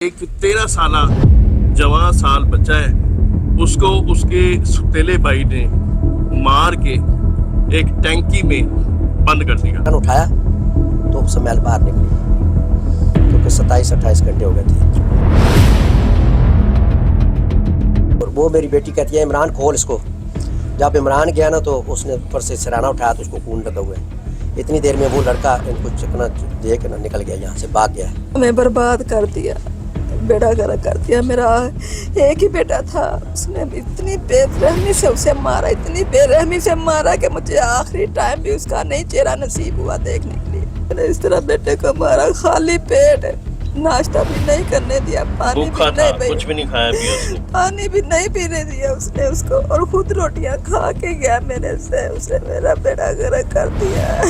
ایک 13 سالہ جوان سال بچہ ہے، اس کو اس کے ستیلے بھائی نے مار کے ایک ٹینکی میں بند کر دیا۔ اٹھایا تو سمیل باہر نکلی کیونکہ 27-28 گھنٹے ہو گئے تھے۔ اور وہ میری بیٹی کہتی ہے عمران کھول اس کو۔ جب عمران گیا نا تو اس نے اوپر سے سرانہ اٹھایا تو اس کو خون لگا ہوا ہے۔ اتنی دیر میں وہ لڑکا ان کو چکنا دے کے نکل گیا، یہاں سے بھاگ گیا۔ ہمیں برباد کر دیا، بیڑا گرا کر دیا۔ میرا ایک ہی بیٹا تھا، اس نے اتنی بے رحمی سے اسے مارا، اتنی بے رحمی سے مارا کہ مجھے آخری ٹائم بھی اس کا نہیں چہرہ نصیب ہوا دیکھنے کے لیے۔ میں نے اس طرح بیٹے کو مارا، خالی پیٹ، ناشتہ بھی نہیں کرنے دیا، پانی بھی نہیں، کچھ بھی نہیں کھایا پیا اس نے، پانی بھی نہیں پینے دیا اس نے اس کو، اور خود روٹیاں کھا کے گیا میرے سے۔ اسے میرا بیڑا گرا کر دیا۔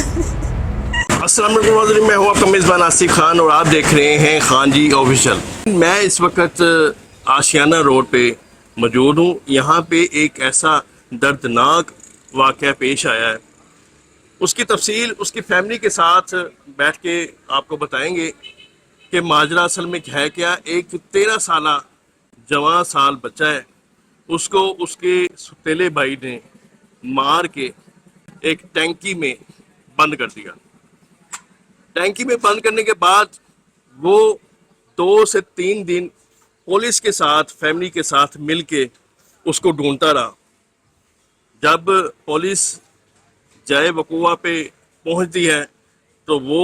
السلام علیکم ناظرین، میں ہوں آپ کا میزبان آصف خان اور آپ دیکھ رہے ہیں خان جی آفیشل۔ میں اس وقت آشیانہ روڈ پہ موجود ہوں۔ یہاں پہ ایک ایسا دردناک واقعہ پیش آیا ہے، اس کی تفصیل اس کی فیملی کے ساتھ بیٹھ کے آپ کو بتائیں گے کہ ماجرا اصل میں ہے کیا۔ ایک 13 سالہ جوان سال بچہ ہے، اس کو اس کے ستیلے بھائی نے مار کے ایک ٹینکی میں بند کر دیا۔ ٹینکی میں بند کرنے کے بعد وہ 2 سے 3 دن پولیس کے ساتھ، فیملی کے ساتھ مل کے اس کو ڈھونڈتا رہا۔ جب پولیس جائے وقوع پہ پہنچتی ہے تو وہ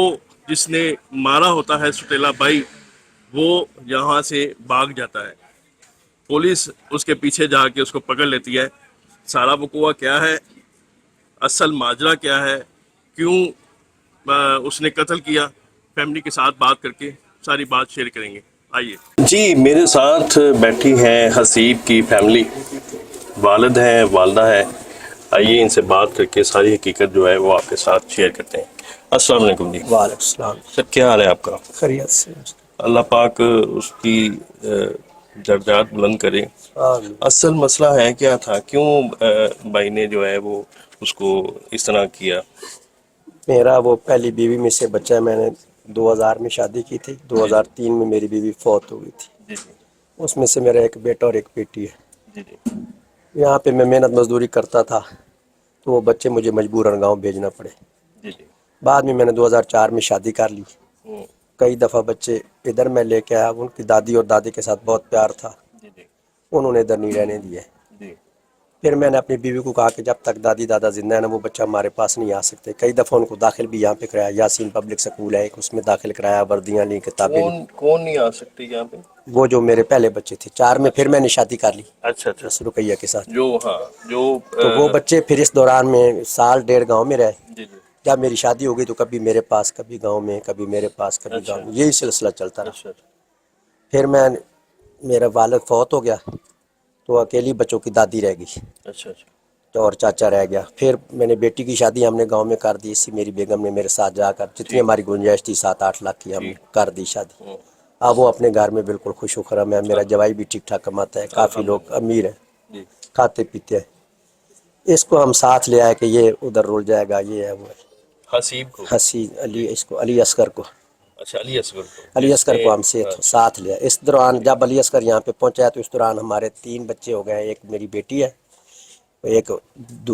جس نے مارا ہوتا ہے ستیلا بھائی، وہ یہاں سے بھاگ جاتا ہے۔ پولیس اس کے پیچھے جا کے اس کو پکڑ لیتی ہے۔ سارا وقوع کیا ہے، اصل ماجرا کیا ہے، کیوں اس نے قتل کیا، فیملی کے ساتھ بات کر کے ساری بات شیئر کریں گے۔ آئیے جی، میرے ساتھ بیٹھی ہیں حسیب کی فیملی، والد ہیں، والدہ ہے۔ آئیے ان سے بات کر کے ساری حقیقت جو ہے وہ آپ کے ساتھ شیئر کرتے ہیں۔ السلام علیکم جی۔ وعلیکم السلام۔ سر کیا حال ہے آپ کا؟ خیریت سے۔ اللہ پاک اس کی درجات بلند کرے۔ اصل مسئلہ ہے کیا تھا، کیوں بھائی نے جو ہے وہ اس کو اس طرح کیا؟ میرا وہ پہلی بیوی میں سے بچہ ہے، میں نے 2000 میں شادی کی تھی، 2003 میں میری بیوی فوت ہو گئی تھی۔ جی جی اس میں سے میرا ایک بیٹا اور ایک بیٹی ہے۔ جی جی یہاں پہ میں محنت مزدوری کرتا تھا تو وہ بچے مجھے مجبوراً گاؤں بھیجنا پڑے۔ جی جی بعد میں نے 2004 میں شادی کر لی۔ کئی دفعہ بچے ادھر میں لے کے آیا، ان کی دادی اور دادی کے ساتھ بہت پیار تھا، جی جی انہوں نے ادھر نہیں رہنے دیے۔ جی پھر میں نے اپنی بیوی کو کہا کہ جب تک دادی دادا زندہ ہے نا وہ بچہ ہمارے پاس نہیں آ سکتے۔ کئی دفعہ ان کو داخل بھی یہاں پہ کرایا، یاسین پبلک سکول ہے ایک، اس میں داخل کرایا، وردیاں لی، کتابیں لی۔ کون نہیں آ سکتے یہاں پہ؟ وہ جو میرے پہلے بچے تھے 4 میں، پھر میں نے شادی کر لی اچھا اچھا، بس رقیہ کے ساتھ۔ جو تو وہ بچے پھر اس دوران میں 1.5 گاؤں میں رہے۔ جی جی جب میری شادی ہو گئی تو کبھی میرے پاس، کبھی گاؤں میں، کبھی میرے پاس، کبھی گاؤں میں، یہی سلسلہ چلتا رہا۔ اچھا پھر میرا والد فوت ہو گیا تو اکیلی بچوں کی دادی رہ گئی اچھا اچھا اور چاچا رہ گیا۔ پھر میں نے بیٹی کی شادی ہم نے گاؤں میں کر دی، اسی میری بیگم نے میرے ساتھ جا کر جتنی ہماری گنجائش تھی 7-8 لاکھ کی ہم نے کر دی شادی۔ اب وہ اپنے گھر میں بالکل خوش و خرم ہے، میرا جوائی بھی ٹھیک ٹھاک کماتا ہے، کافی لوگ امیر ہیں، کھاتے پیتے ہیں۔ اس کو ہم ساتھ لے آئے کہ یہ ادھر رول جائے گا، یہ ہے وہ ہے۔ حسیب کو، حسین علی، اس کو علی اصغر کو، اچھا علی اصغر کو، علی اصغر کو ہم ساتھ لیا۔ اس دوران جب علی اصغر یہاں پہ پہنچا تو اس دوران ہمارے 3 بچے ہو گئے، ایک میری بیٹی ہے، ایک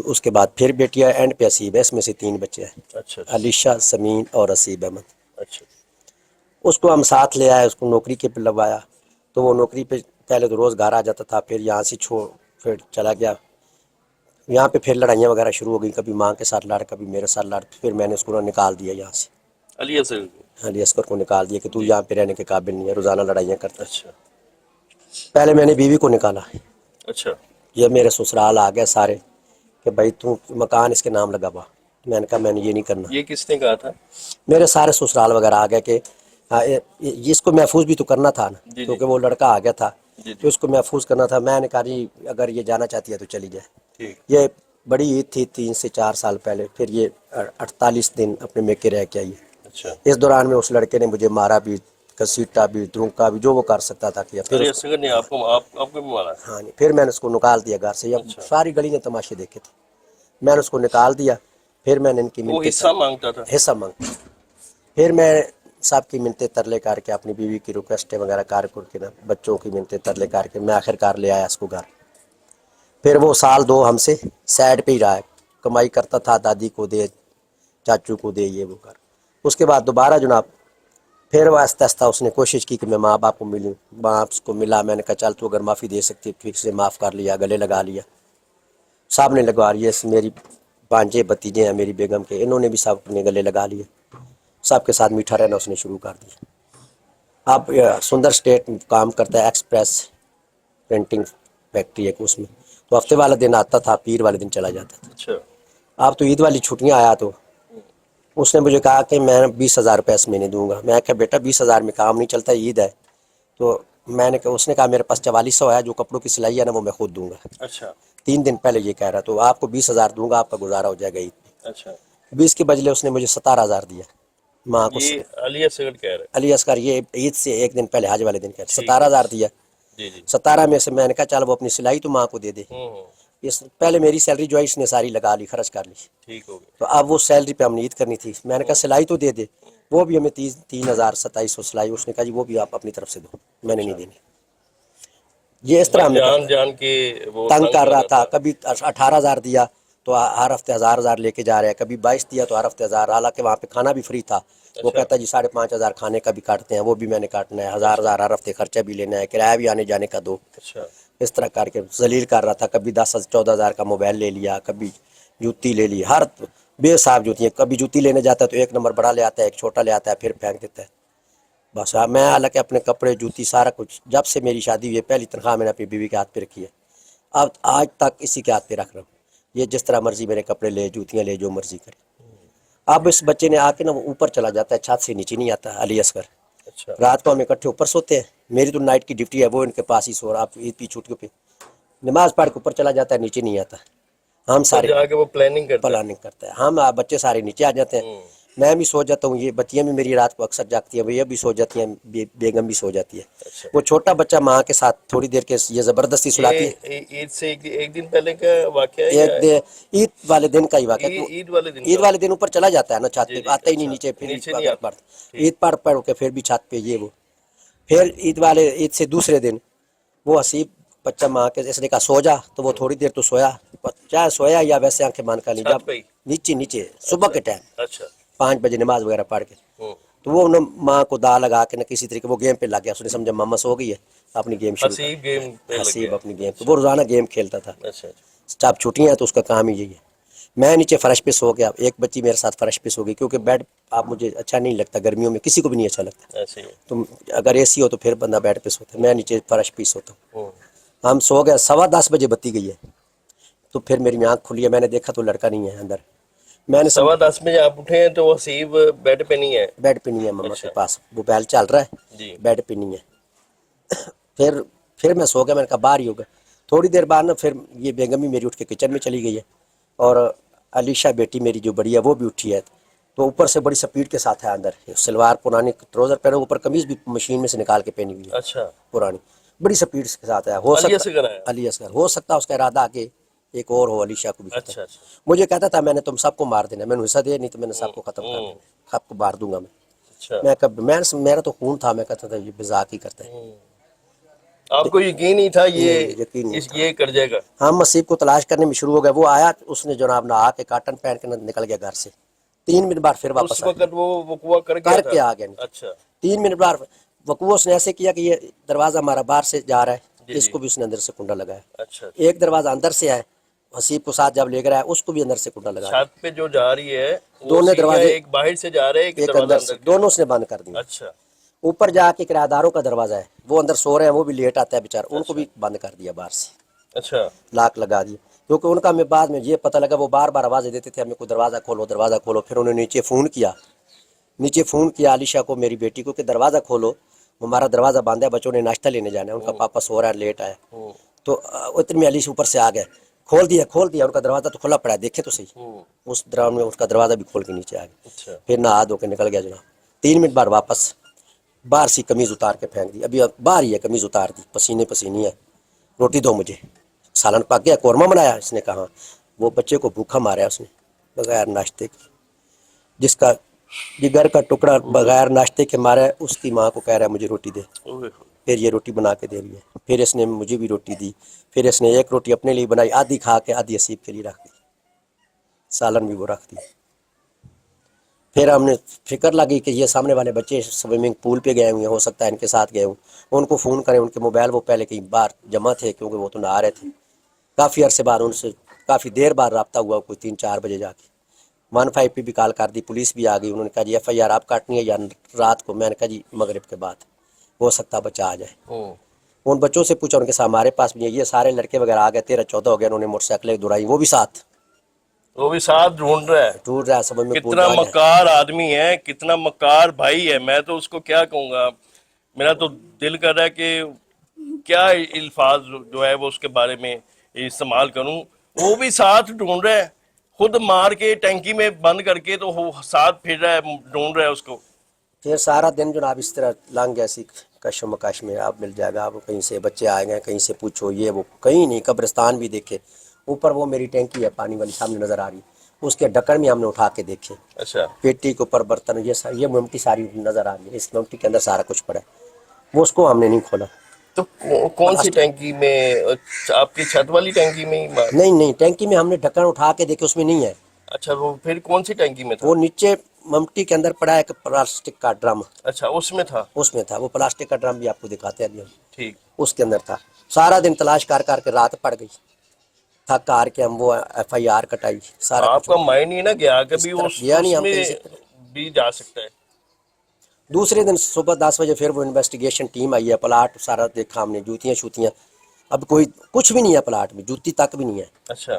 اس کے بعد پھر بیٹی ہے، اینڈ پہ حسیب ہے، اس میں سے 3 بچے ہیں، اچھا علیشہ، سمین اور حسیب احمد۔ اچھا اس کو ہم ساتھ لے آئے، اس کو نوکری کے پہ لگوایا تو وہ نوکری پہ پہلے تو روز گھر آ جاتا تھا، پھر یہاں سے پھر چلا گیا۔ یہاں پہ پھر لڑائیاں وغیرہ شروع ہو گئی، کبھی ماں کے ساتھ لڑ، کبھی میرے ساتھ لڑ، پھر میں نے اس کو نکال دیا یہاں سے، علی اصغر کو، علی اصغر کو نکال دیا کہ تو یہاں پہ رہنے کے قابل نہیں ہے، روزانہ لڑائیاں کرتا ہے۔ اچھا پہلے میں نے بیوی کو نکالا، اچھا یہ میرے سسرال آ گئے سارے کہ بھائی تو مکان اس کے نام لگا ہوا۔ میں نے کہا میں نے یہ نہیں کرنا۔ یہ کس نے کہا تھا؟ میرے سارے سسرال وغیرہ آ گئے کہ اس کو محفوظ بھی تو کرنا تھا نا، کیونکہ وہ لڑکا آ گیا تھا تو اس کو محفوظ کرنا تھا۔ میں نے کہا جی اگر یہ جانا چاہتی ہے تو چلی جائے۔ یہ بڑی عید تھی 3 سے 4 سال پہلے، پھر یہ 48 دن اپنے میکے رہ کے آئی ہے۔ اس دوران میں اس لڑکے نے مجھے مارا بھی، گھسیٹا بھی، درونکا بھی، جو وہ کر سکتا تھا کیا۔ پھر نے آپ کو مارا؟ ہاں جی، پھر میں نے اس کو نکال دیا گھر سے۔ ساری گلی نے تماشے دیکھے تھے، میں نے اس کو نکال دیا۔ پھر میں نے ان کی حصہ مانگتا تھا، حصہ مانگتا، پھر میں سب کی منتیں ترلے کر کے اپنی بیوی کی ریکویسٹیں وغیرہ کر کے نا بچوں کی منتیں ترلے کر کے میں آخر کار لے آیا اس کو گھر. پھر وہ سال دو ہم سے سائڈ پہ ہی رہا ہے, کمائی کرتا تھا, دادی کو دے چاچو کو دے یہ وہ کر. اس کے بعد دوبارہ جناب پھر وہ آہستہ آہستہ اس نے کوشش کی کہ میں ماں باپ کو ملوں. باپ کو ملا, میں نے کہا چل تو اگر معافی دے سکتی ٹھیک سے معاف کر لیا, گلے لگا لیا. صاحب نے لگوا لیے, میری بانجے بتیجے ہیں میری بیگم کے, انہوں نے بھی سب نے گلے لگا لیے. سب کے ساتھ میٹھا رہنا اس نے شروع کر دیا. اب سندر اسٹیٹ کام کرتا ہے, ایکسپریس پرنٹنگ فیکٹری ہے اس میں, تو ہفتے والا دن آتا تھا, پیر والے دن چلا جاتا تھا. اچھا. اب تو عید والی چھٹیاں آیا تو اس نے مجھے کہا کہ میں 20,000 روپے اس مہینے دوں گا. میں کہا بیٹا 20,000 میں کام نہیں چلتا, عید ہے. تو میں نے کہا, اس نے کہا میرے پاس 4400 ہے, جو کپڑوں کی سلائی ہے نا وہ میں خود دوں گا. اچھا. 3 دن پہلے یہ کہہ رہا, تو آپ کو 20,000 دوں گا, آپ کا گزارا ہو جائے گا عید پہ. اچھا. 20 کے بدلے اس نے مجھے 17,000 دیا. ماں کو یہ علی اصغر کہہ رہے ہیں. علی اصغر, یہ عید سے ایک دن پہلے حج والے دن کہہ رہے, 17,000 دیا. جی جی. 17 میں سے میں نے کہا چل وہ اپنی سلائی تو ماں کو دے دے. اس پہلے میری سیلری جو ہے اس نے ساری لگا لی, خرچ کر لی. ٹھیک ہو گیا. تو اب وہ سیلری پہ ہم نے عید کرنی تھی. میں نے کہا سلائی تو دے دے, وہ بھی ہمیں 3,2700 سلائی. اس نے کہا جی وہ بھی آپ اپنی طرف سے دو, میں نے نہیں دینی. یہ اس طرح ہم نے جان جان کے وہ تنگ کر رہا تھا. کبھی 18,000 دیا تو ہر ہفتے 1,000 لے کے جا رہے ہیں, کبھی 22 دیا تو ہر ہفتے 1,000. حالانکہ وہاں پہ کھانا بھی فری تھا. وہ کہتا جی 5,500 کھانے کا بھی کاٹتے ہیں, وہ بھی میں نے کاٹنا ہے. 1,000 ہر ہفتے خرچہ بھی لینا ہے, کرایہ بھی آنے جانے کا دو. اچھا. اس طرح کر کے ذلیل کر رہا تھا. کبھی 10,000-14,000 کا موبائل لے لیا, کبھی جوتی لے لی, ہر بے صاحب جوتی ہیں. کبھی جوتی لینے جاتا ہے تو 1 نمبر بڑا لے آتا ہے, ایک چھوٹا لے آتا ہے, پھر پھینک دیتا ہے. بس میں حالانکہ اپنے کپڑے جوتی سارا کچھ, جب سے میری شادی ہوئی ہے پہلی تنخواہ میں نے اپنی بیوی کے ہاتھ پہ رکھی ہے. اب آج تک اسی کے ہاتھ پہ رکھ رہا ہوں. یہ جس طرح مرضی میرے کپڑے لے, جوتیاں لے, جو مرضی کرے. اب اس بچے نے آ کے نا وہ اوپر چلا جاتا ہے, چھت سے نیچے نہیں آتا. علی اصغر اچھا. رات کو ہم اکٹھے اوپر سوتے ہیں. میری تو نائٹ کی ڈیوٹی ہے, وہ ان کے پاس ہی سو رہا. آپ عید کی چھٹیوں پہ نماز پڑھ کے اوپر چلا جاتا ہے, نیچے نہیں آتا. ہم سارے جا کے وہ پلاننگ کرتا ہے. ہم بچے سارے نیچے آ جاتے ہیں. میں بھی سو جاتا ہوں, یہ بچیاں بھی میری رات کو اکثر جاگتی ہیں, یہ بھی سو جاتی ہیں, بیگم بھی سو جاتی ہے. اچھا. وہ چھوٹا بچہ ماں کے ساتھ تھوڑی دیر کے یہ زبردستی سلاتی ہے. عید سے ایک دن پہلے کا واقعہ ہے. عید والے دن کا ہی واقعہ. عید والے دن عید والے دن اوپر چلا جاتا ہے نا چھت پہ, آتا ہی نہیں نیچے. پھر نہیں آتا. عید پڑھ کے پھر بھی چھت پہ یہ وہ. پھر عید سے دوسرے دن وہ حسیب بچہ ماں کے اس نے کہا سو جا, تو وہ تھوڑی دیر تو سویا, چاہے سویا یا ویسے آنکھیں بند کر لی. جب نیچے صبح کے ٹائم 5 بجے نماز وغیرہ پڑھ کے, تو وہ ماں کو دا لگا کے نہ کسی طریقے وہ گیم پہ لگ گیا. اس نے سمجھا ماما سو گئی ہے, اپنی گیم شروع. حسیب اپنی گیم پہ, وہ روزانہ گیم کھیلتا تھا. جب چھٹیاں ہیں تو اس کا کام ہی یہی ہے. میں نیچے فرش پہ سو گیا, ایک بچی میرے ساتھ فرش پہ سو گئی, کیونکہ بیڈ آپ مجھے اچھا نہیں لگتا گرمیوں میں, کسی کو بھی نہیں اچھا لگتا. تو اگر اے سی ہو تو پھر بندہ بیڈ پہ سوتا ہے, میں نیچے فرش پہ سوتا ہوں. ہم سو گئے, 10:15 بجے بتی گئی ہے. تو پھر میری آنکھ کھلی ہے, میں نے دیکھا تو لڑکا نہیں ہے اندر. میں نے 10:15 بجے آپ اٹھے ہیں تو وہ حسیب بیڈ پہ نہیں ہے. بیڈ پہ نہیں ہے, ماما کے پاس موبائل چل رہا ہے, بیڈ پہ نہیں ہے. پھر میں سو گیا, میں نے کہا باہر ہی ہوگا. تھوڑی دیر بعد نا پھر یہ بیگم بھی میری اٹھ کے کچن میں چلی گئی ہے, اور علیشہ بیٹی میری جو بڑی ہے وہ بھی اٹھی ہے. تو اوپر سے بڑی سپیڈ کے ساتھ ہے اندر, سلوار پرانی ٹراؤزر پہنے, اوپر قمیض بھی مشین میں سے نکال کے پہنی ہوئی ہے. اچھا. پرانی بڑی سپیڈ کے ساتھ ہے. ہو سکتا علی اصغر, ہو سکتا اس کا ارادہ کہ ایک اور ہو, علیشہ کو بھی. اچھا. مجھے کہتا تھا میں نے تم سب کو مار دینا, میں نے حصہ دیا, نہیں تو میں نے سب کو ختم کر دینا, سب کو مار دوں گا میں. میرا تو خون تھا, میں کہتا تھا یہ مذاق ہی کرتا ہے. آپ کو یقین نہیں تھا یہ کر جائے گا. ہم مسیب کو تلاش کرنے میں شروع ہو گئے. وہ آیا, اس نے جناب نہا کے کاٹن پہن کے نکل گیا گھر سے. 3 منٹ بعد پھر واپس وہ کر کے آ گیا. اچھا. 3 منٹ بعد وقوع اس نے ایسے کیا کہ یہ دروازہ ہمارا باہر سے جا رہا ہے, اس کو بھی اس نے اندر سے کنڈا لگایا. اچھا. ایک دروازہ اندر سے ہے, حسیب کو ساتھ جب لے کر آیا اس کو بھی اندر سے کنڈا لگایا. چھت پہ جو جا رہی ہے دونوں دروازے, ایک باہر سے جا رہے ہیں, ایک اندر سے, دونوں اس نے بند کر دیا. اچھا. اوپر جا کے کرایہ داروں کا دروازہ ہے, وہ اندر سو رہے ہیں, وہ بھی لیٹ آتا ہے بیچارہ, ان کو بھی بند کر دیا باہر سے. اچھا. لاک لگا دیا, کیونکہ ان کا ہمیں بعد میں یہ پتہ لگا وہ بار بار آوازیں دیتے تھے ہمیں کو دروازہ کھولو دروازہ کھولو. پھر انہوں نے نیچے فون کیا علیشہ کو, میری بیٹی کو, کہ دروازہ کھولو, ہمارا دروازہ بند ہے, بچوں نے ناشتہ لینے جانا ہے, ان کا پاپا سو رہا ہے, لیٹ آیا. تو اتنے میں علیشہ اوپر سے آ گئے, کھول دیا, ان کا دروازہ تو کھلا پڑا ہے, دیکھے تو صحیح. اس دوران میں اس کا دروازہ بھی کھول کے نیچے آ گیا. پھر نہا دھو کے نکل گیا جناب. 3 منٹ بعد واپس باہر سی قمیض اتار کے پھینک دی. ابھی باہر ہی ہے, قمیض اتار دی, پسینے ہے. روٹی دو مجھے, سالن پک گیا, قورمہ بنایا. اس نے کہا وہ بچے کو بھوکا مارا اس نے بغیر ناشتے کی, جس کا जिगर का टुकड़ा बगैर नाश्ते के मारे उसकी माँ को कह रहा है मुझे रोटी दे, ओए, फिर ये रोटी बना के दे रही है, फिर इसने मुझे भी रोटी दी, फिर इसने एक रोटी अपने लिए बनाई, आधी खा के आधी असीब के लिए रख दी, सालन भी वो रख दी। फिर हमने फिक्र लगी कि ये सामने वाले बच्चे स्विमिंग पूल पे गए हुए हैं, हो सकता है इनके साथ गए हूँ, उनको फ़ोन करें, उनके मोबाइल वो पहले कहीं बाहर जमा थे क्योंकि वो तो नहा रहे थे। काफ़ी अरसे बाद उनसे काफ़ी देर बाद रब्ता हुआ, कोई 3-4 बजे जाके 15 पे भी कॉल कर दी, पुलिस भी आ गई। उन्होंने कहा जी FIR आप काटनी है या रात को? मैंने कहा जी मगरिब के बाद, हो सकता बच्चा आ जाए। उन बच्चों से पूछा, उनके साथ हमारे पास भी है, ये सारे लड़के वगैरह आ गए, 13-14 हो गए, उन्होंने मोटरसाइकिलें दौड़ाई, वो भी साथ ढूंढ रहा है। ढूंढ रहा है, समझ में कितना मकार आदमी है, कितना मकार भाई है, मैं तो उसको क्या कहूँगा। मेरा तो दिल कर रहा है कि क्या अल्फाज जो है वो उसके बारे में इस्तेमाल करूं। वो भी साथ ढूंढ रहा है, खुद मार के टैंकी में बंद करके तो वो साथ फिर रहा है, ढूंढ रहा है उसको। फिर सारा दिन जनाब इस तरह लंघ गया, सी कशो मकाश में, आप मिल जाएगा, आप कहीं से बच्चे आए गए, कहीं से पूछो, ये वो कहीं नहीं, कब्रिस्तान भी देखे। ऊपर वो मेरी टैंकी है पानी वाली सामने नज़र आ रही, उसके ढक्कन में हमने उठा के देखे, अच्छा, पेटी के ऊपर बर्तन, ये ममटी सारी नज़र आ रही है, इस ममटी के अंदर सारा कुछ पड़ा है, वो उसको हमने नहीं खोला। तो कौन सी टैंकी में? आपकी छत वाली टैंकी में ही नहीं, टैंकी में हमने ढक्कन उठा के देखे, उसमें नहीं है। अच्छा, वो फिर कौन सी टैंकी में था? वो नीचे ममटी के अंदर पड़ा है एक प्लास्टिक का ड्रम। अच्छा, उसमें था। वो प्लास्टिक का ड्रम भी आपको दिखाते हैं अभी हम। ठीक, उसके अंदर था। सारा दिन तलाश कर के रात पड़ गई, थक हार के हम वो FIR कटाई सारा। आपका माइंड नहीं ना गया कभी उसमें भी जा सकता है? दूसरे दिन सुबह 10 बजे फिर वो इन्वेस्टिगेशन टीम आई है, प्लाट सारा देखा हमने, जूतियाँ शूतियाँ, अब कोई कुछ भी नहीं है प्लाट में, जूती तक भी नहीं है। अच्छा,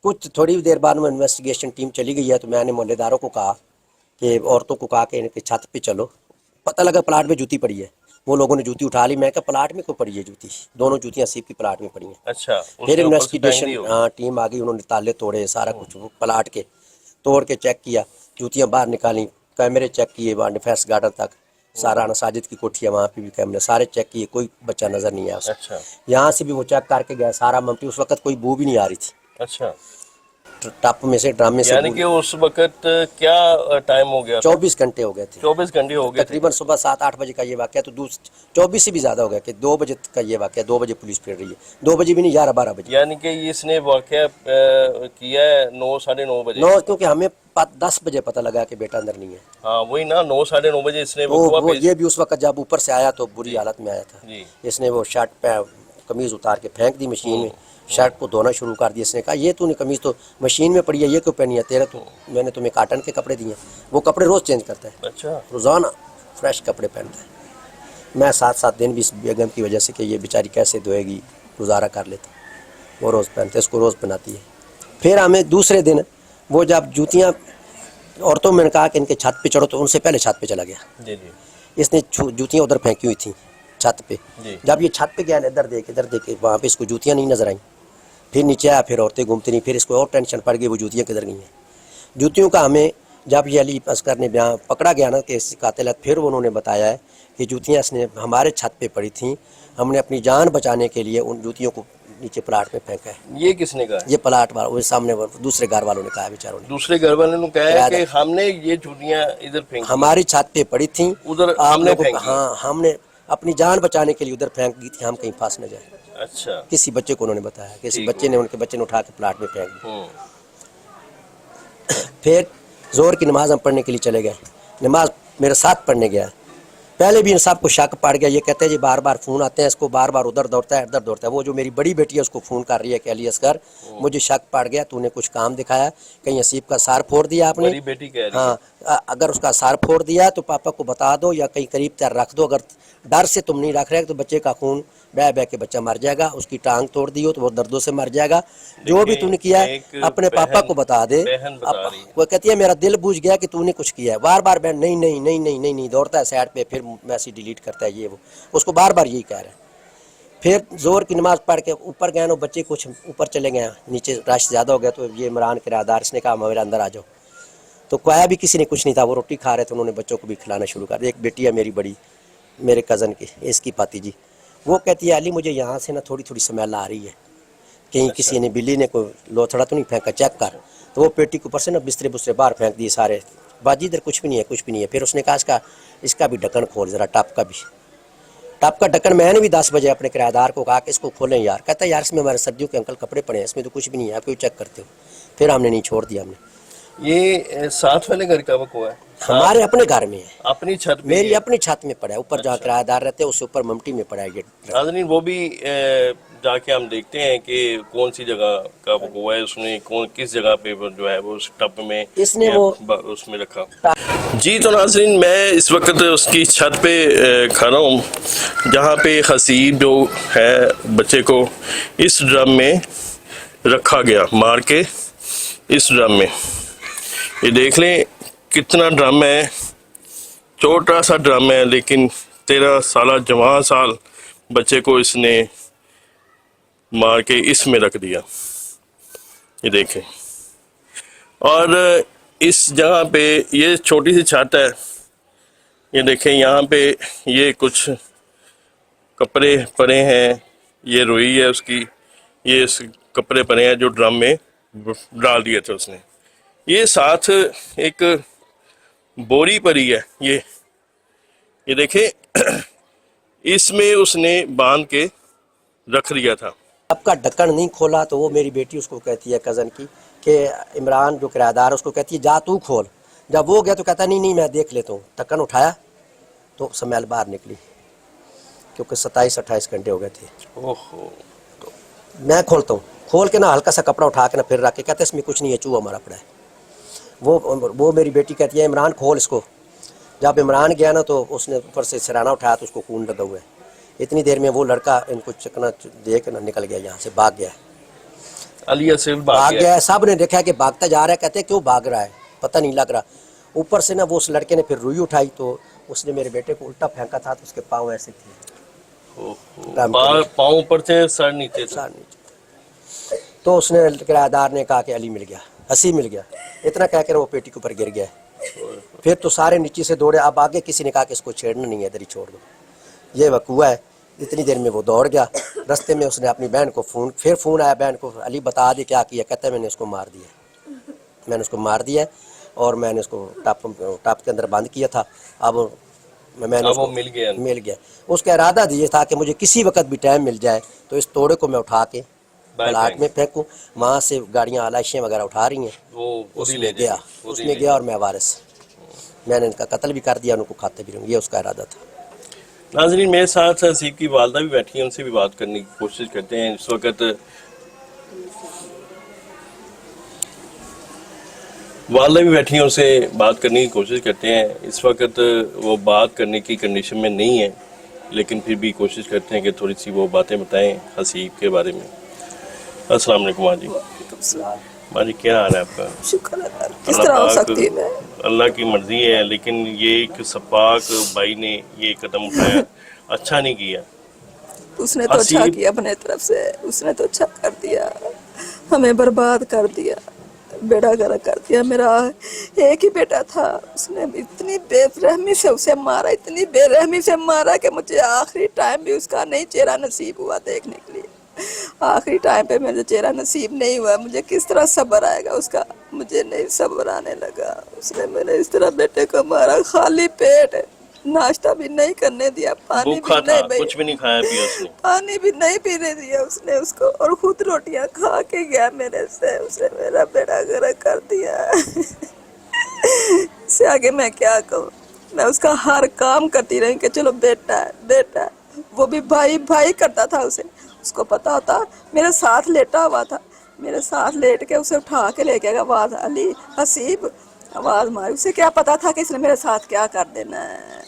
कुछ थोड़ी देर बाद में इन्वेस्टिगेशन टीम चली गई है, तो मैंने मोहल्लेदारों को कहा कि औरतों को कहा कि इनके छत पे चलो, पता लगा प्लाट में जूती पड़ी है। वो लोगों ने जूती उठा ली, मैं कहा प्लाट में क्यों पड़ी है जूती? दोनों जूतियाँ सीप की प्लाट में पड़ी हैं। अच्छा, फिर इन्वेस्टिगेशन टीम आ गई, उन्होंने ताले तोड़े, सारा कुछ प्लाट के तोड़ के चेक किया, जूतियाँ बाहर निकाली, कैमरे चेक किए वहाँ डिफेंस गार्डन तक, सारा साजिद की कोठी है वहाँ पे भी कैमरे सारे चेक किए, कोई बच्चा नज़र नहीं आया। अच्छा, यहाँ से भी वो चेक करके गया सारा ममटी, उस वक्त कोई बू भी नहीं आ रही थी। अच्छा, टप में से ड्रामे से, यानी कि उस वक्त क्या टाइम हो गया? 24 घंटे हो गए थे। 24 घंटे हो गए तकरीबन सुबह 7-8 बजे का ये वाक़या, तो 24 से भी ज़्यादा हो गया कि 2 बजे का ये वाक़या, 2 बजे पुलिस फिर रही है, 2 बजे भी नहीं, 11-12 बजे। यानी कि इसने वाक़या किया है 9 साढ़े 9 बजे। 9, क्योंकि हमें 10 बजे पता लगा कि बेटा अंदर नहीं है। हाँ वही ना, 9 साढ़े 9 बजे इसने वो ये भी उस वक्त जब ऊपर से आया तो बुरी हालत में आया था। जी। इसने वो शर्ट पे कमीज़ उतार के फेंक दी मशीन में, शर्ट को धोना शुरू कर दिया। इसने कहा ये तूने कमीज़ तो मशीन में पड़ी है, ये क्यों पहनी है? तेरा तो मैंने तुम्हें काटन के कपड़े दिए। वो कपड़े रोज़ चेंज करता है, अच्छा, रोज़ाना फ्रेश कपड़े पहनता है। मैं 7-7 दिन भी इस बेगम की वजह से कि ये बेचारी कैसे धोएगी गुजारा कर लेता, वो रोज़ पहनते, इसको रोज़ पहनाती है। फिर हमें दूसरे दिन वो जब जूतियाँ औरतों में कहा कि इनके छत पे चढ़ो, तो उनसे पहले छत पे चला गया। जी जी, इसने जूतियाँ उधर फेंकी हुई थी छत पे। जी। जब ये छत पे गया, इधर देखे वहाँ पे इसको जूतियाँ नहीं नजर आई। फिर नीचे आया, फिर औरतें घूमती नहीं, फिर इसको और टेंशन पड़ गई वो जूतियाँ किधर गई हैं। जूतियों का हमें जब ये अली असगर ने बयान पकड़ा गया ना कि कातिल है, फिर उन्होंने बताया है कि जूतियाँ इसने हमारे छत पे पड़ी थी, हमने अपनी जान बचाने के लिए उन जूतियों को नीचे प्लाट में फेंका है। ये किसने कहा? ये प्लाट वाला, वो सामने दूसरे घर वालों ने कहा, बेचारों ने, दूसरे घर वालों ने कहा है कि हमने ये जूतियाँ इधर फेंकी, हमारी छत पे पड़ी थी, उधर आप हमने लोगों को, फेंकी। हाँ हमने अपनी जान बचाने के लिए उधर फेंक दी थी, हम कहीं फंस न जाए। अच्छा, किसी बच्चे को उन्होंने बताया, किसी बच्चे ने, उनके बच्चे ने उठा के प्लाट में फेंक दी। फिर जोर की नमाज हम पढ़ने के लिए चले गए, नमाज मेरे साथ पढ़ने गया। पहले भी इन सब को शक पड़ गया, ये कहते हैं जी बार बार फ़ोन आते हैं, इसको बार बार उधर दौड़ता है इधर दौड़ता है। वो जो मेरी बड़ी बेटी है उसको फ़ोन कर रही है कि अली असगर मुझे शक पड़ गया, तूने कुछ काम दिखाया, कहीं असीब का सार फोड़ दिया आपने। मेरी बेटी कह रही है। हाँ, अगर उसका सार फोड़ दिया तो पापा को बता दो या कहीं करीब तक रख दो, अगर डर से तुम नहीं रख रहे तो बच्चे का खून बह बह के बच्चा मर जाएगा, उसकी टांग तोड़ दी हो तो वो दर्दों से मर जाएगा। जो भी तूने किया है अपने पापा को बता दे। वो कहती है मेरा दिल बूझ गया कि तूने कुछ किया है। बार बार बहन नहीं नहीं नहीं नहीं नहीं नहीं दौड़ता है साइड पे, फिर मैसेज डिलीट करता है, ये वो उसको बार बार यही कह रहा है। फिर जोर की नमाज पढ़ के ऊपर गए, वो बच्चे कुछ ऊपर चले गए, नीचे रश ज़्यादा हो गया, तो ये इमरान किराएदार इसने कहा मेरे अंदर आ जाओ। तो कोया भी किसी ने कुछ नहीं था, वो रोटी खा रहे थे, उन्होंने बच्चों को भी खिलाना शुरू कर दिया। एक बेटी है मेरी बड़ी, मेरे कज़न की, इसकी पाती जी, वो कहती है अली मुझे यहाँ से ना थोड़ी थोड़ी स्मेल आ रही है, कहीं किसी ने बिल्ली ने कोई लोथड़ा तो नहीं फेंका, चेक कर। तो वो पेटी के ऊपर से ना बिस्तरे बुस्तरे बाहर फेंक दिए सारे, बाजी इधर कुछ भी नहीं है, कुछ भी नहीं है। फिर उसने कहा इसका भी ढक्कन खोल जरा, टप का भी। टप का ढक्कन मैंने भी 10 बजे अपने किराएदार को कहा कि इसको खोलें यार। कहता है यार इसमें हमारे सर्दियों के अंकल कपड़े पड़े हैं, इसमें तो कुछ भी नहीं है, आप क्यों चेक करते हो। फिर हमने नहीं छोड़ दिया हमने। ये साथ वाले घर का कुआं है? हमारे अपने घर में है, अपनी छत पे? मेरी अपनी छत में पड़ा है, ऊपर जहाँ किराएदार रहते हैं उससे ऊपर ममटी में पड़ा है ये। नाज़रीन वो भी जाके हम देखते हैं कि कौन सी जगह का कुआं है, उसने किस जगह पे जो है वो उस टब में इसने वो उसमें रखा। जी तो नाज़रीन मैं इस वक्त उसकी छत पे खड़ा हूँ जहाँ पे हसीब जो है बच्चे को इस ड्रम में रखा गया, मार के इस ड्रम में। ये देख लें कितना ड्रम है, छोटा सा ड्रम है, लेकिन 13 साल जवान साल बच्चे को इसने मार के इसमें रख दिया। ये देखें, और इस जगह पे ये छोटी सी छत है, ये देखें यहाँ पे ये कुछ कपड़े पड़े हैं, ये रुई है उसकी, ये कपड़े पड़े हैं जो ड्रम में डाल दिए थे उसने। ये साथ एक बोरी पड़ी है, ये देखें इसमें उसने बांध के रख दिया था। टब का ढक्कन नहीं खोला तो वो मेरी बेटी उसको कहती है कज़न की कि इमरान जो किराएदार है उसको कहती है जा तू खोल। जब वो गया तो कहता नहीं मैं देख लेता हूँ। ढक्कन उठाया तो स्मेल बाहर निकली, क्योंकि 27-28 घंटे हो गए थे। ओहो। तो मैं खोलता हूँ, खोल के ना हल्का सा कपड़ा उठा के ना फिर रख के कहते इसमें कुछ नहीं है, चूहा हमारा पड़ा है। वो मेरी बेटी कहती है इमरान खोल इसको। जब इमरान गया ना तो उसने ऊपर से सिराना उठाया तो उसको खून लगा हुआ है। इतनी देर में वो लड़का इनको चकना दे के ना निकल गया, यहाँ से भाग गया। अली सिर्फ भाग गया है, सब ने देखा कि भागता जा रहा है, कहते क्यों भाग रहा है पता नहीं लग रहा। ऊपर से ना वो उस लड़के ने फिर रुई उठाई तो उसने मेरे बेटे को उल्टा फेंका था तो उसके पाँव ऐसे थे, पाँव ऊपर थे सर नीचे था। तो उसने किराएदार ने कहा कि अली मिल गया, हसी मिल गया, इतना कह कर वो पेटी के ऊपर गिर गया। फिर तो सारे नीचे से दौड़े, अब आगे किसी ने कहा कि इसको छेड़ना नहीं है, इधर ही छोड़ दो, ये वकूआ है। इतनी देर में वो दौड़ गया। रास्ते में उसने अपनी बहन को फ़ोन आया बहन को, अली बता दे क्या किया। कहता है मैंने उसको मार मार दिया और मैंने उसको टॉप के अंदर बंद किया था। अब मैंने उसको मिल गया। उसका इरादा ये था कि मुझे किसी वक्त भी टाइम मिल जाए तो इस तोड़े को मैं उठा के प्लाट में फेंकूं। वहाँ से गाड़ियाँ आलाइशें वगैरह उठा रही हैं, उसमें गया और मैं वारिस, मैंने इनका कत्ल भी कर दिया, उनको खाते भी रहूँगी, ये उसका इरादा था। नाज़रीन मेरे साथ हसीब की वालदा भी बैठी हैं, उनसे भी बात करने की कोशिश करते हैं। इस वक्त वालदा भी बैठी हैं, उनसे बात करने की कोशिश करते हैं। इस वक्त वो बात करने की कंडीशन में नहीं है, लेकिन फिर भी कोशिश करते हैं कि थोड़ी सी वो बातें बताएं हसीब के बारे में। अस्सलाम वालेकुम माँ जी। माँ जी क्या हाल है आपका? शुक्र है, किस तरह हो सकती है मैं? अल्लाह की मर्जी है, लेकिन ये एक सपाक भाई ने ये कदम उठाया, अच्छा नहीं किया। उसने तो अच्छा किया अपने तरफ से, उसने तो अच्छा कर दिया, हमें बर्बाद कर दिया, बेड़ा गर्क कर दिया। मेरा एक ही बेटा था, उसने इतनी बेरहमी से उसे मारा, इतनी बेरहमी से मारा कि मुझे आखिरी टाइम भी उसका नहीं चेहरा नसीब हुआ देखने के लिए। आखिरी टाइम पे मेरा चेहरा नसीब नहीं हुआ। मुझे किस तरह सब्र आएगा उसका, मुझे नहीं सब्र आने लगा। उसने मेरे इस तरह बेटे को मारा, खाली पेट, नाश्ता भी नहीं करने दिया, पानी भी नहीं, कुछ भी नहीं खाया पिया उसने, पानी भी नहीं पीने दिया उसने उसको, और खुद रोटियां खा के गया मेरे से। उसने मेरा बेड़ा गर्क कर दिया। इससे आगे मैं क्या कहूँ? मैं उसका हर काम करती रही कि चलो बेटा है, बेटा है। वो भी भाई भाई करता था उसे, उसको पता होता, मेरे साथ लेटा हुआ था, मेरे साथ लेट के उसे उठा के ले गया, आवाज़ अली हसीब आवाज़ मारी। उसे क्या पता था कि इसने मेरे साथ क्या कर देना है,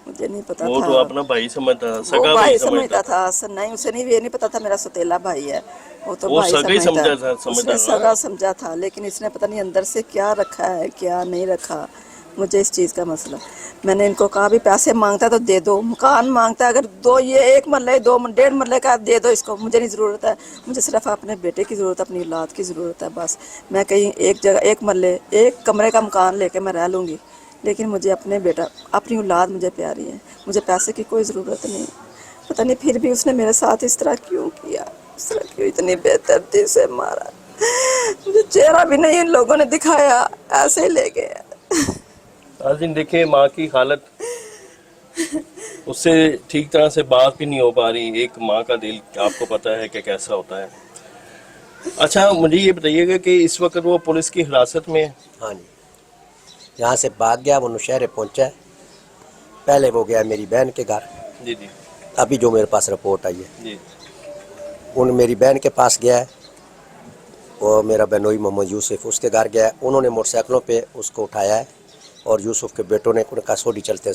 मुझे नहीं पता वो था। तो अपना भाई समझता था, सगा भाई समझता था। नहीं, उसे नहीं पता था मेरा सौतेला भाई है, वो तो भाई समझता था, उसने सगा समझा था। लेकिन इसने पता नहीं अंदर से क्या रखा है क्या नहीं रखा, मुझे इस चीज़ का मसला। मैंने इनको कहा भी पैसे मांगता तो दे दो, मकान मांगता है अगर दो, ये 1 मरले 2 1.5 मरले का दे दो इसको, मुझे नहीं ज़रूरत है, मुझे सिर्फ अपने बेटे की ज़रूरत है, अपनी औलाद की ज़रूरत है बस। मैं कहीं एक जगह 1 मरले 1 कमरे का मकान लेके मैं रह लूँगी, लेकिन मुझे अपने बेटा अपनी औलाद मुझे प्यारी है, मुझे पैसे की कोई ज़रूरत नहीं। पता नहीं फिर भी उसने मेरे साथ इस तरह क्यों किया, इस तरह क्यों इतनी बेदर्दी से मारा। मुझे चेहरा भी नहीं इन लोगों ने दिखाया, ऐसे ही ले गए। नाज़रीन देखें माँ की हालत, उससे ठीक तरह से बात भी नहीं हो पा रही। एक माँ का दिल आपको पता है कि कैसा होता है। अच्छा मुझे ये बताइएगा कि इस वक्त वो पुलिस की हिरासत में है? हाँ जी, यहाँ से भाग गया, वो नौशहरे पहुँचा है। पहले वो गया मेरी बहन के घर, जी जी अभी जो मेरे पास रिपोर्ट आई है, जी उन मेरी बहन के पास गया है। और मेरा बहनोई मोहम्मद यूसुफ उसके घर गया है। उन्होंने मोटरसाइकिलों पे उसको उठाया है और यूसुफ के बेटों ने उनका सोडी चलते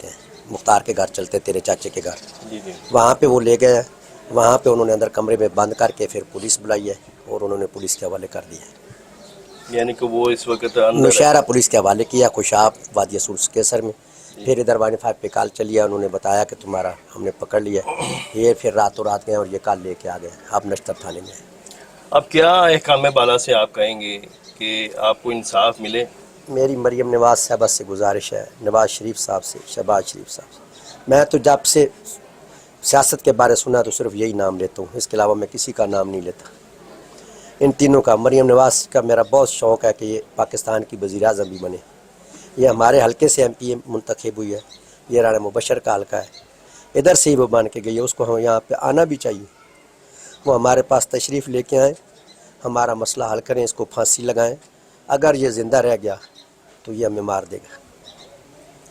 हैं, मुख्तार के घर चलते हैं, तेरे चाचे के घर। जी जी वहाँ पे वो ले गए हैं। वहाँ पे उन्होंने अंदर कमरे में बंद करके फिर पुलिस बुलाई है और उन्होंने पुलिस के हवाले कर दिया है। यानी कि वो इस वक्त अंदर नौशहरा पुलिस के हवाले किया, खुशाब वादिया सुल्स केसर में। फिर इधर 1 पे कॉल चली है, उन्होंने बताया कि तुम्हारा हमने पकड़ लिया। ये फिर रातों रात गए और ये कॉल लेके आ गए। अब नश्तर थाने में है। अब क्या अहकाम बाला से आप कहेंगे कि आपको इंसाफ मिले? मेरी मरियम नवाज साहबा से गुजारिश है, नवाज शरीफ साहब से, शहबाज शरीफ साहब से। मैं तो जब से सियासत के बारे सुना तो सिर्फ यही नाम लेता हूँ, इसके अलावा मैं किसी का नाम नहीं लेता। इन तीनों का, मरियम नवाज का मेरा बहुत शौक़ है कि ये पाकिस्तान की वज़ीर आज़म भी बने। ये हमारे हलके से MP मुंतखब हुई है। ये राणा मुबशर का हलका है, इधर से ही वो बन के गई है। उसको हम यहाँ पे आना भी चाहिए। वो हमारे पास तशरीफ़ लेके आएँ, हमारा मसला हल करें, इसको फांसी लगाएं। अगर ये ज़िंदा रह गया तो ये हमें मार देगा।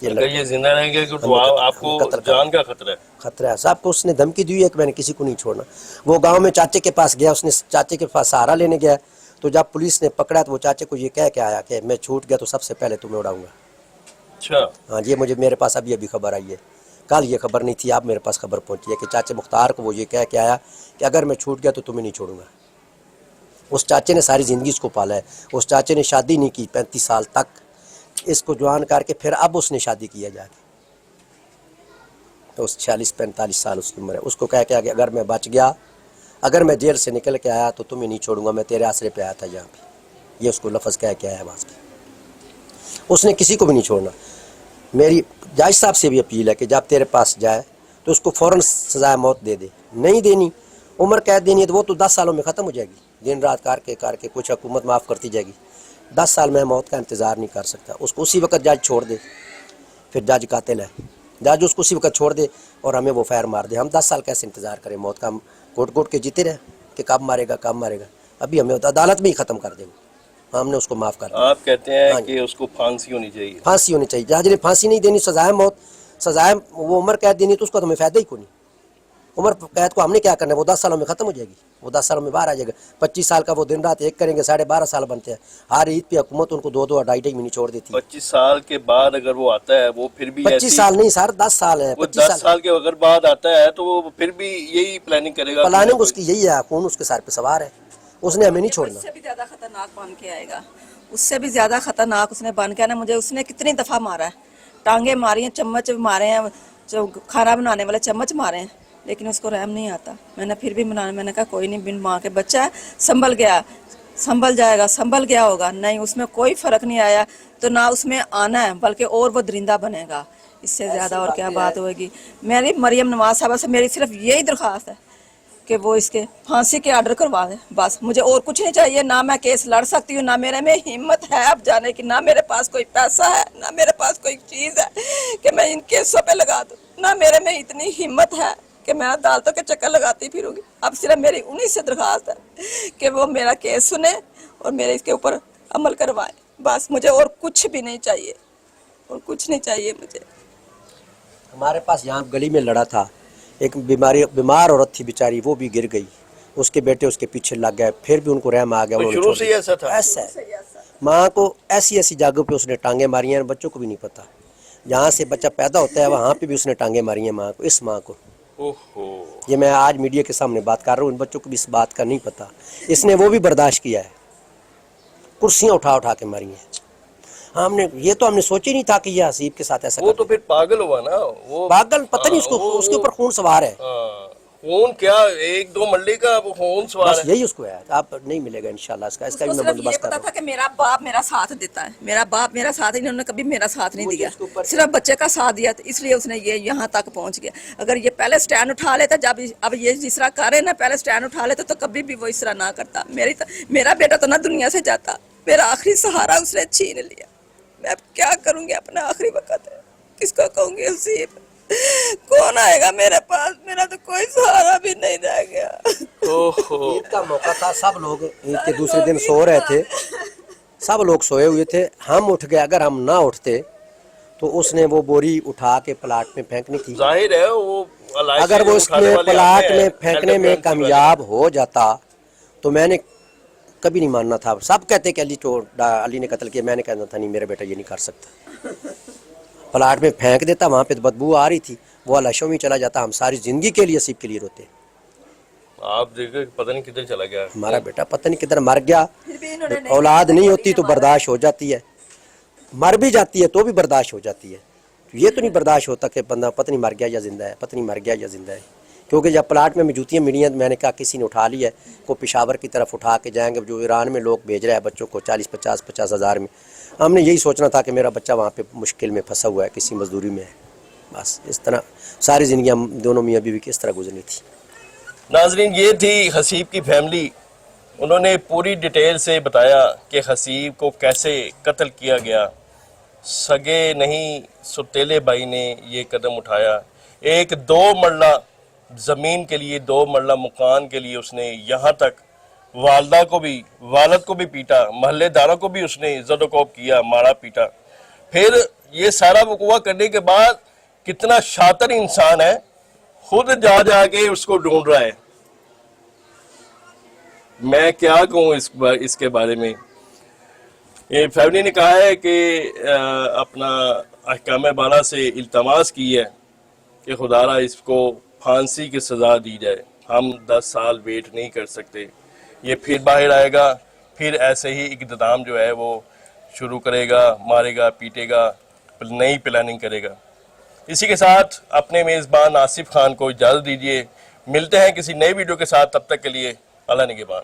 अगर ये जिंदा रहेंगे तो आपको जान का खतरा है। खतरा है साहब को। उसने धमकी दी है कि मैंने किसी को नहीं छोड़ना। वो गांव में चाचे के पास गया, उसने चाचे के पास सहारा लेने गया। तो जब पुलिस ने पकड़ा तो वो चाचे को ये कह के आया कि मैं छूट गया तो सबसे पहले तुम्हें उड़ाऊंगा। अच्छा हाँ, ये मुझे मेरे पास अभी खबर आई है। कल ये खबर नहीं थी, अब मेरे पास खबर पहुंची है कि चाचे मुख्तार को वो ये कह के आया कि अगर मैं छूट गया तो तुम्हें नहीं छोड़ूंगा। उस चाचे ने सारी ज़िंदगी इसको पाला है। उस चाचे ने शादी नहीं की 35 साल तक, इसको जवान करके फिर अब उसने शादी किया जाके। तो उस 40-45 साल उसकी उम्र है। उसको कह के आगे अगर मैं बच गया, अगर मैं जेल से निकल के आया तो तुम्हें नहीं छोड़ूंगा, मैं तेरे आसरे पे आया था यहाँ पे। ये उसको लफ्ज़ कह के आया आवाज़ पे। उसने किसी को भी नहीं छोड़ना। मेरी जज साहब से भी अपील है कि जब तेरे पास जाए तो उसको फ़ौरन सज़ाए मौत दे दे। नहीं देनी, उम्र कैद देनी है तो वो तो 10 सालों में ख़त्म हो जाएगी। दिन रात करके कुछ हुकूमत माफ़ करती जाएगी। 10 साल में मौत का इंतज़ार नहीं कर सकता। उसको उसी वक्त जज छोड़ दे। फिर जज कातिल है, जज उसको उसी वक्त छोड़ दे और हमें वो फायर मार दे। हम 10 साल कैसे इंतज़ार करें मौत का? हम कोट के जीते रहे कि कब मारेगा कब मारेगा। अभी हमें अदालत में ही ख़त्म कर देगा। हमने उसको माफ़ कर दिया। आप कहते हैं कि उसको फांसी होनी चाहिए? फांसी होनी चाहिए। जज ने फांसी नहीं देनी, सजाए मौत, सजाए वो उम्र कैद देनी, तो उसका तो हमें फ़ायदा ही कोई नहीं। उम्र कैद को हमने क्या करना है? वो 10 सालों में ख़त्म हो जाएगी। वो 10 सालों में बाहर आ जाएगा। 25 साल का वो दिन रात एक करेंगे, 12.5 साल बनते हैं। हर ईद पे हुकूमत उनको 2-2 2.5 महीने छोड़ देती है। 25 साल के बाद अगर वो आता है, वो फिर भी 25 साल नहीं सर, 10 साल है। 10 साल के अगर बाद आता है तो वो फिर भी यही प्लानिंग करेगा। प्लानिंग उसकी यही है, खून उसके सर पे सवार है। उसने हमें नहीं छोड़ना। उससे भी ज्यादा खतरनाक बन के आएगा। उससे भी ज्यादा खतरनाक उसने बन के आना। मुझे उसने कितनी दफा मारा है, टांगे मारी हैं, चम्मच मारे हैं, जो खाना बनाने वाले चम्मच मारे हैं, लेकिन उसको रहम नहीं आता। मैंने फिर भी मनाने, मैंने कहा कोई नहीं, बिन माँ के बच्चा है, संभल गया, संभल जाएगा, संभल गया होगा। नहीं, उसमें कोई फर्क नहीं आया। तो ना उसमें आना है, बल्कि और वो दरिंदा बनेगा। इससे ज्यादा और क्या बात होगी? मेरी मरियम नवाज साहबा से मेरी सिर्फ यही दरख्वास्त है कि वो इसके फांसी के आर्डर करवा दें। बस मुझे और कुछ नहीं चाहिए। ना मैं केस लड़ सकती हूँ, ना मेरे में हिम्मत है अब जाने की, ना मेरे पास कोई पैसा है, ना मेरे पास कोई चीज़ है कि मैं इन केसों पे लगा दूँ, ना मेरे में इतनी हिम्मत है कि मैं अदालतों के चक्कर लगाती फिरूंगी। अब सिर्फ मेरी उन्हीं से दरख्वास्त है कि वो मेरा केस सुने और मेरे इसके ऊपर अमल करवाएं। बस मुझे और कुछ भी नहीं चाहिए, और कुछ नहीं चाहिए मुझे। हमारे पास यहाँ गली में लड़ा था, एक बीमार औरत थी बेचारी, वो भी गिर गई। उसके बेटे उसके पीछे लग गए, फिर भी उनको रहम आ गया। शुरू से ऐसा था? ऐसा है। माँ को ऐसी जगहों पे उसने टांगे मारी हैं, बच्चों को भी नहीं पता। जहाँ से बच्चा पैदा होता है वहाँ पे भी उसने टांगे मारी हैं माँ को, इस माँ को। ओहो। ये मैं आज मीडिया के सामने बात कर रहा हूँ, इन बच्चों को भी इस बात का नहीं पता। इसने वो भी बर्दाश्त किया है, कुर्सियाँ उठा के मारी हैं। हमने ये तो हमने सोचा ही नहीं था कि ये हसीब के साथ ऐसा। वो तो फिर पागल हुआ ना, वो पागल पता नहीं उसको, उसके ऊपर खून सवार है। खून क्या 1-2 मल्ले का वो खून सवार है। यही उसको है। आप नहीं मिलेगा इंशाल्लाह इसका भी मैं बंदोबस्त कर रहा हूं। था कि मेरा बाप मेरा साथ देता है, मेरा बाप मेरा साथ, इन्होंने कभी मेरा साथ नहीं दिया, सिर्फ बच्चे का साथ दिया, तो इसलिए उसने ये यहाँ तक पहुँच गया। अगर ये पहले स्टैंड उठा लेता, जब अब ये जिस तरह कर रहे ना, पहले स्टैंड उठा लेता तो कभी भी वो इस तरह ना करता। मेरा बेटा तो ना दुनिया से जाता, मेरा आखिरी सहारा उसने छीन लिया। मैं अब क्या करूंगी, अपना आखिरी वक्त है, किसको कहूंगी हसीब, कौन आएगा मेरे पास, मेरा तो कोई सहारा भी नहीं रह गया। ओहो, ईद का मौका था, सब लोग ईद के दूसरे दिन सो रहे थे, सब लोग सोए हुए थे, हम उठ गए। अगर हम ना उठते तो उसने वो बोरी उठा के प्लाट में फेंकनी थी। जाहिर है वो अगर वो उसने प्लाट में फेंकने में कामयाब हो जाता तो मैंने कभी नहीं मानना था। सब कहते कि अली ने कत्ल किया, मैंने कहना था नहीं, मेरा बेटा ये नहीं कर सकता। प्लाट में फेंक देता, वहाँ पे तो बदबू आ रही थी, वो लाशों में चला जाता, हम सारी जिंदगी के लिए हसीब के लिए रोते। आप देखो पता नहीं किधर चला गया हमारा बेटा पता नहीं किधर मर गया। फिर भी इन्होंने नहीं औलाद नहीं होती तो बर्दाश्त हो जाती है, मर भी जाती है तो भी बर्दाश्त हो जाती है। तो ये तो नहीं बर्दाश्त होता कि बंदा पता नहीं मर गया या जिंदा है, पता नहीं मर गया या जिंदा है। क्योंकि जब प्लाट में जूतियाँ मिली हैं, मैंने कहा किसी ने उठा ली है, को पेशावर की तरफ उठा के जाएंगे, जो ईरान में लोग भेज रहे हैं बच्चों को 40-50 हज़ार में। हमने यही सोचना था कि मेरा बच्चा वहाँ पे मुश्किल में फंसा हुआ है, किसी मजदूरी में है। बस इस तरह सारी ज़िंदगी हम दोनों मियाँ बीवी की इस तरह गुजरनी थी। नाजरीन, ये थी हसीब की फैमिली। उन्होंने पूरी डिटेल से बताया कि हसीब को कैसे कत्ल किया गया। सगे नहीं सुतेले भाई ने ये कदम उठाया। एक 2 मरला ज़मीन के लिए, 2 मरला मकान के लिए उसने यहाँ तक वालदा को भी, वालद को भी पीटा, महल्लेदारों को भी उसने ज़दोकोब किया, मारा पीटा। फिर ये सारा वक़ुआ करने के बाद कितना शातिर इंसान है, खुद जा के उसको ढूंढ रहा है। मैं क्या कहूँ इसके बारे में। ये फैमिली ने कहा है कि अपना अहकाम बाला से इल्तमास की है कि खुदारा इसको फांसी की सज़ा दी जाए। हम 10 साल वेट नहीं कर सकते। ये फिर बाहर आएगा, फिर ऐसे ही इक़्तिदाम जो है वो शुरू करेगा, मारेगा, पीटेगा, नई प्लानिंग करेगा। इसी के साथ अपने मेज़बान आसिफ खान को इजाज़त दीजिए। मिलते हैं किसी नई वीडियो के साथ, तब तक के लिए अल्लाह निगहबान।